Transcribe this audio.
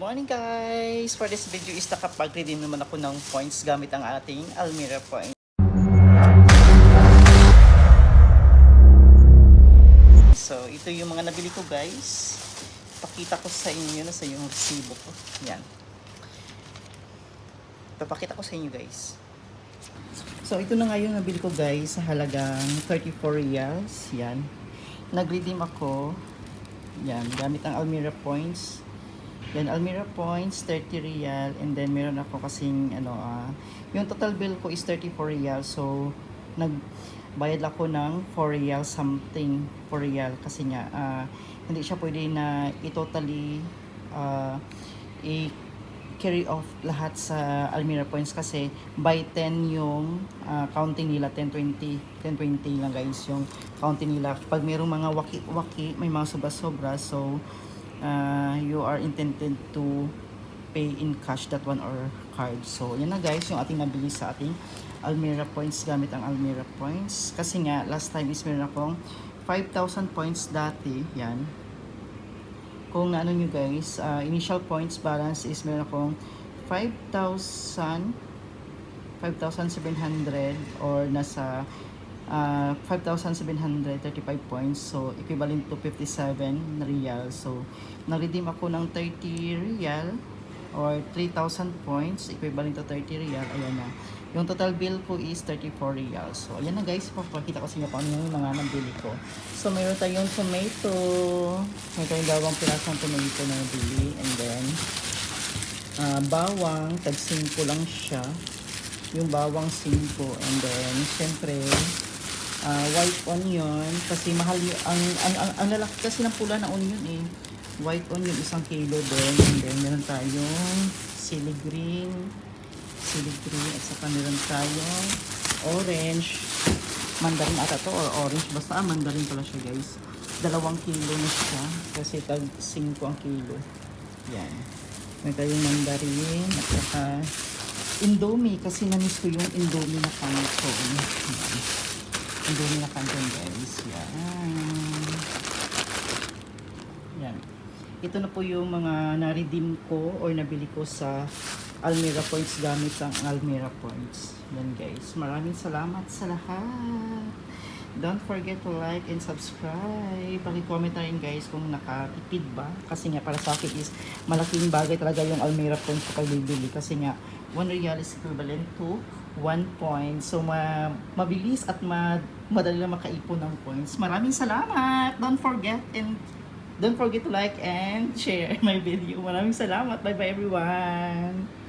Morning guys! For this video is nakapag-redeem naman ako ng points gamit ang ating Almira Points. So ito yung mga nabili ko guys. Pakita ko sa inyo na sa yung resibo ko. Yan. Papakita ko sa inyo guys. So ito na nga yung nabili ko guys sa halagang 34 reals. Yan. Nag-redeem ako. Yan. Gamit ang Almira Points. Yan, Almira Points, 30 real. And then, meron ako kasing, yung total bill ko is 34 real. So, nagbayad ako ng 4 real something, 4 real. Kasi nga, hindi siya pwede na i-totally i-carry off lahat sa Almira Points. Kasi, by 10 yung counting nila, 10-20 lang guys yung counting nila. Pag mayroong mga waki-waki, may mga sobra-sobra. So, you are intended to pay in cash that one or card. So, yan na guys, yung ating nabili sa ating Almira Points gamit ang Almira Points. Kasi nga, last time is meron akong 5,000 points dati. Yan. Kung ano nyo guys, initial points balance is meron akong 5,700 or nasa 5,735 points. So, equivalent to 57 real. So, na-redeem ako ng 30 real or 3,000 points. Equivalent to 30 real. Ayan na. Yung total bill ko is 34 real. So, ayan na guys. Papakita ko sa inyo paano yung mga nabili ko. So, mayroon tayong tomato. Mayroon tayong 2 pirasong tomato na nabili. And then, bawang. Tag 5 lang siya. Yung bawang 5. And then, syempre, white onion kasi mahal yung ang lalaki kasi ng pula na onion eh. White onion 1 kilo din. And then meron tayong chili green at saka meron tayong orange, mandarin ata to or orange, basta mandarin pala siya guys. 2 kilo na siya kasi tag 5 ang kilo. Yan. Meron tayong mandarin at saka Indomie kasi namiss ko yung Indomie na canton. Indomie na canton guys. Yan. Ito na po yung mga na-redeem ko or nabili ko sa Almira Points gamit ang Almira Points. Yan guys. Maraming salamat sa lahat. Don't forget to like and subscribe. Paki-comment na rin guys kung nakatipid ba. Kasi nga para sa akin is malaking bagay talaga yung Almira Points kapag bibili. Kasi nga 1 real is equivalent to 1 point. So, mabilis at madali na makaipon ng points. Maraming salamat! Don't forget to like and share my video. Maraming salamat. Bye-bye everyone!